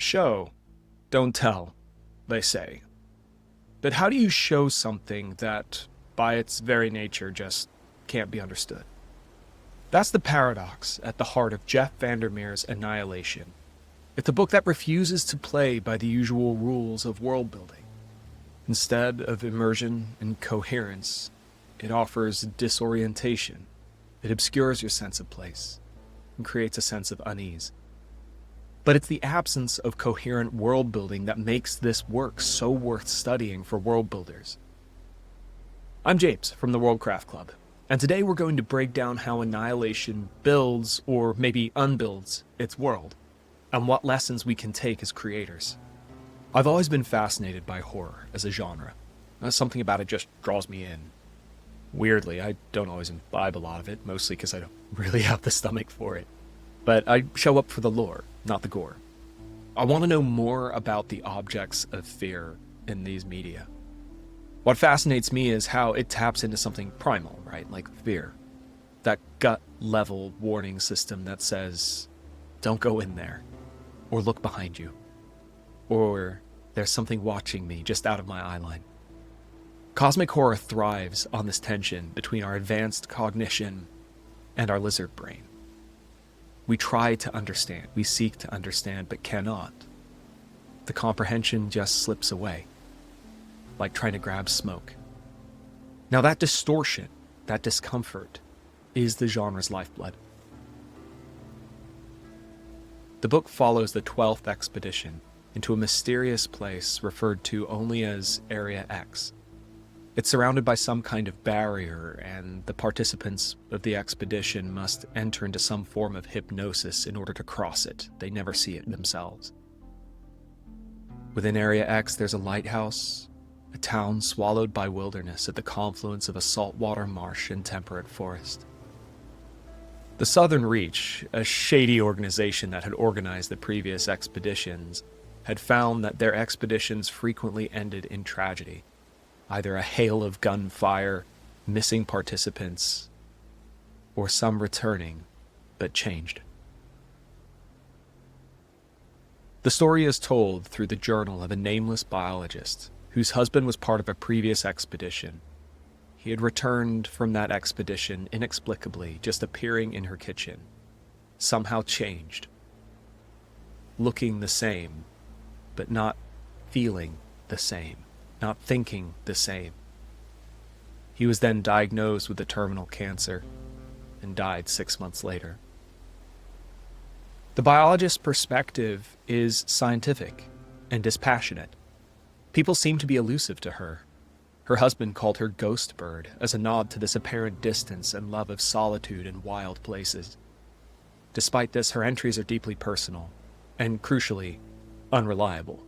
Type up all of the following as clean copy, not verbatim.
Show, don't tell, they say. But how do you show something that, by its very nature, just can't be understood? That's the paradox at the heart of Jeff VanderMeer's Annihilation. It's a book that refuses to play by the usual rules of world building. Instead of immersion and coherence, it offers disorientation. It obscures your sense of place and creates a sense of unease. But it's the absence of coherent world building that makes this work so worth studying for world builders. I'm James from the Worldcraft Club, and today we're going to break down how Annihilation builds, or maybe unbuilds, its world, and what lessons we can take as creators. I've always been fascinated by horror as a genre. Something about it just draws me in. Weirdly, I don't always imbibe a lot of it, mostly because I don't really have the stomach for it. But I show up for the lore, not the gore. I want to know more about the objects of fear in these media. What fascinates me is how it taps into something primal, right? Like fear. That gut-level warning system that says, don't go in there, or look behind you, or there's something watching me just out of my eye line. Cosmic horror thrives on this tension between our advanced cognition and our lizard brain. We try to understand, we seek to understand, but cannot. The comprehension just slips away, like trying to grab smoke. Now that distortion, that discomfort, is the genre's lifeblood. The book follows the 12th expedition into a mysterious place referred to only as Area X. It's surrounded by some kind of barrier, and the participants of the expedition must enter into some form of hypnosis in order to cross it. They never see it themselves. Within Area X, there's a lighthouse, a town swallowed by wilderness at the confluence of a saltwater marsh and temperate forest. The Southern Reach, a shady organization that had organized the previous expeditions, had found that their expeditions frequently ended in tragedy. Either a hail of gunfire, missing participants, or some returning, but changed. The story is told through the journal of a nameless biologist whose husband was part of a previous expedition. He had returned from that expedition inexplicably, just appearing in her kitchen, somehow changed, looking the same, but not feeling the same. Not thinking the same. He was then diagnosed with a terminal cancer and died 6 months later. The biologist's perspective is scientific and dispassionate. People seem to be elusive to her. Her husband called her Ghost Bird as a nod to this apparent distance and love of solitude and wild places. Despite this, her entries are deeply personal and, crucially, unreliable.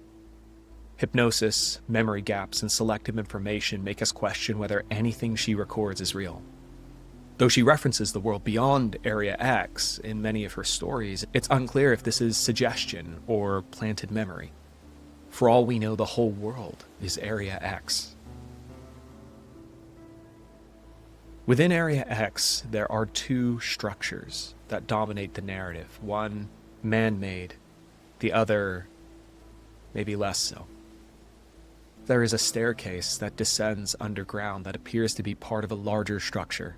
Hypnosis, memory gaps, and selective information make us question whether anything she records is real. Though she references the world beyond Area X in many of her stories, it's unclear if this is suggestion or planted memory. For all we know, the whole world is Area X. Within Area X, there are two structures that dominate the narrative. One, man-made, the other, maybe less so. There is a staircase that descends underground that appears to be part of a larger structure.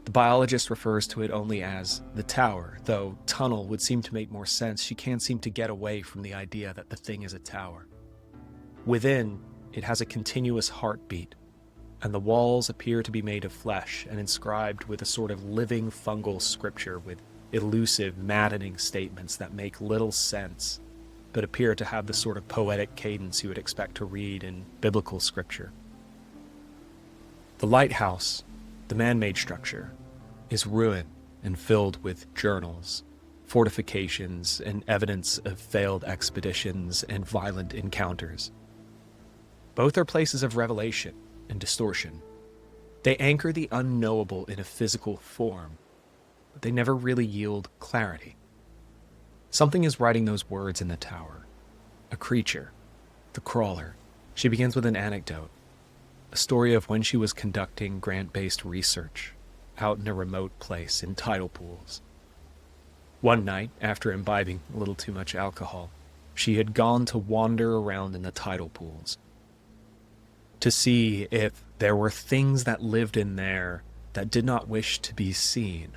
The biologist refers to it only as the tower, though tunnel would seem to make more sense. She can't seem to get away from the idea that the thing is a tower. Within, it has a continuous heartbeat, and the walls appear to be made of flesh and inscribed with a sort of living fungal scripture with elusive, maddening statements that make little sense, but appear to have the sort of poetic cadence you would expect to read in biblical scripture. The lighthouse, the man-made structure, is ruined and filled with journals, fortifications, and evidence of failed expeditions and violent encounters. Both are places of revelation and distortion. They anchor the unknowable in a physical form, but they never really yield clarity. Something is writing those words in the tower. A creature, the crawler. She begins with an anecdote, a story of when she was conducting grant-based research out in a remote place in tidal pools. One night, after imbibing a little too much alcohol, she had gone to wander around in the tidal pools to see if there were things that lived in there that did not wish to be seen.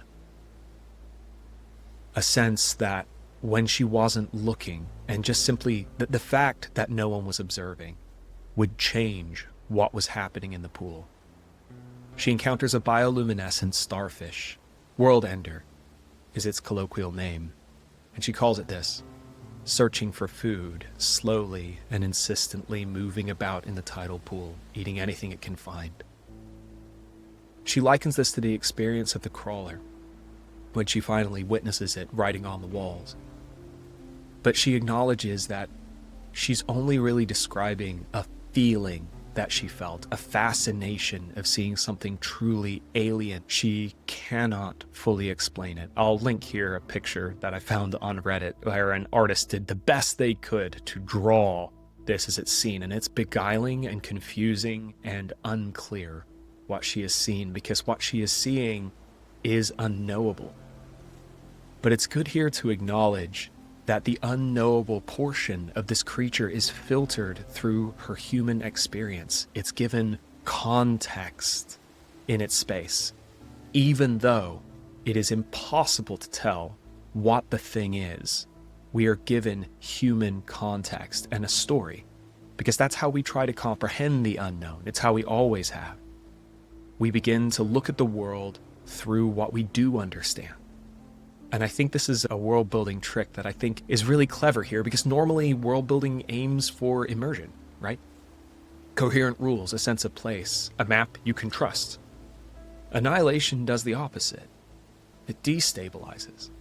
A sense that when she wasn't looking, and just simply the fact that no one was observing, would change what was happening in the pool. She encounters a bioluminescent starfish. World Ender is its colloquial name, and she calls it this, searching for food, slowly and insistently moving about in the tidal pool, eating anything it can find. She likens this to the experience of the crawler, when she finally witnesses it writing on the walls. But she acknowledges that she's only really describing a feeling that she felt, a fascination of seeing something truly alien. She cannot fully explain it. I'll link here a picture that I found on Reddit where an artist did the best they could to draw this as it's seen, and it's beguiling and confusing and unclear what she has seen, because what she is seeing is unknowable. But it's good here to acknowledge that the unknowable portion of this creature is filtered through her human experience. It's given context in its space, even though it is impossible to tell what the thing is. We are given human context and a story, because that's how we try to comprehend the unknown. It's how we always have. We begin to look at the world through what we do understand. And I think this is a world building trick that I think is really clever here, because normally world building aims for immersion, right? Coherent rules, a sense of place, a map you can trust. Annihilation does the opposite. It destabilizes.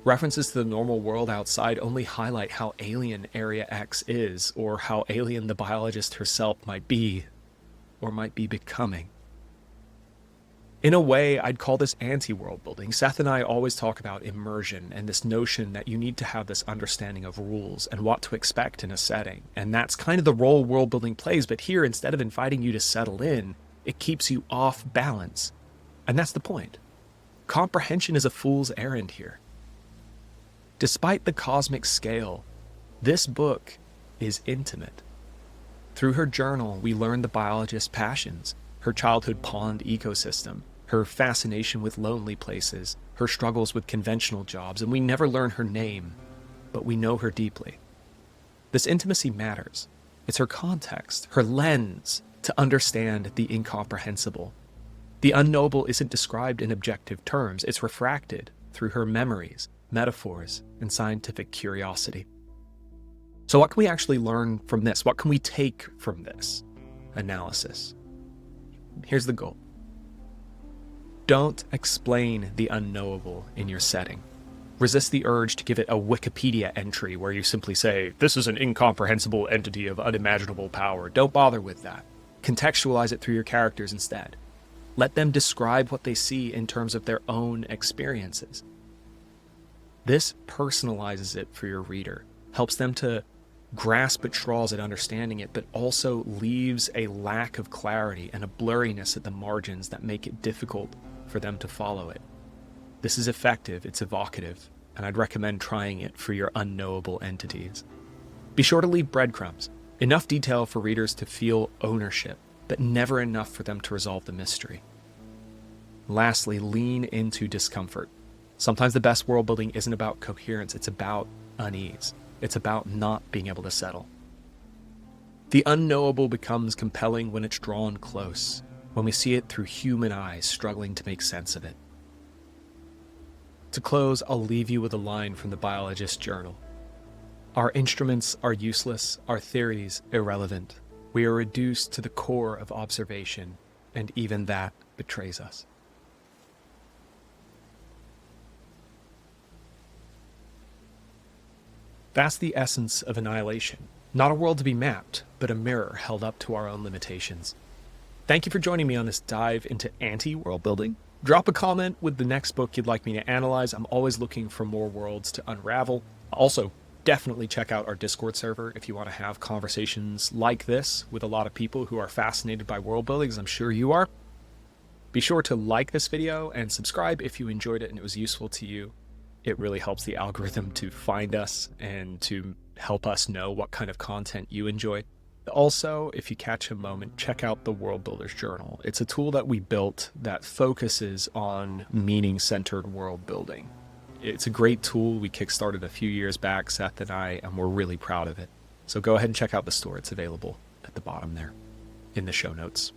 References to the normal world outside only highlight how alien Area X is, or how alien the biologist herself might be, or might be becoming. In a way, I'd call this anti-world building. Seth and I always talk about immersion and this notion that you need to have this understanding of rules and what to expect in a setting. And that's kind of the role world building plays, but here, instead of inviting you to settle in, it keeps you off balance. And that's the point. Comprehension is a fool's errand here. Despite the cosmic scale, this book is intimate. Through her journal, we learn the biologist's passions, her childhood pond ecosystem, her fascination with lonely places, her struggles with conventional jobs, and we never learn her name, but we know her deeply. This intimacy matters. It's her context, her lens, to understand the incomprehensible. The unknowable isn't described in objective terms, it's refracted through her memories, metaphors, and scientific curiosity. So what can we actually learn from this? What can we take from this analysis? Here's the goal. Don't explain the unknowable in your setting. Resist the urge to give it a Wikipedia entry where you simply say, this is an incomprehensible entity of unimaginable power. Don't bother with that. Contextualize it through your characters instead. Let them describe what they see in terms of their own experiences. This personalizes it for your reader, helps them to grasp at straws at understanding it, but also leaves a lack of clarity and a blurriness at the margins that make it difficult for them to follow it. This is effective, it's evocative, and I'd recommend trying it for your unknowable entities. Be sure to leave breadcrumbs, enough detail for readers to feel ownership, but never enough for them to resolve the mystery. Lastly, lean into discomfort. Sometimes the best world building isn't about coherence, it's about unease. It's about not being able to settle. The unknowable becomes compelling when it's drawn close, when we see it through human eyes struggling to make sense of it. To close, I'll leave you with a line from the biologist's journal. Our instruments are useless, our theories irrelevant. We are reduced to the core of observation, and even that betrays us. That's the essence of Annihilation. Not a world to be mapped, but a mirror held up to our own limitations. Thank you for joining me on this dive into anti-world building. Drop a comment with the next book you'd like me to analyze. I'm always looking for more worlds to unravel. Also, definitely check out our Discord server if you want to have conversations like this with a lot of people who are fascinated by world building, as I'm sure you are. Be sure to like this video and subscribe if you enjoyed it and it was useful to you. It really helps the algorithm to find us and to help us know what kind of content you enjoy. Also, if you catch a moment, check out the World Builders Journal. It's a tool that we built that focuses on meaning-centered world building. It's a great tool we kickstarted a few years back, Seth and I, and we're really proud of it. So go ahead and check out the store. It's available at the bottom there in the show notes.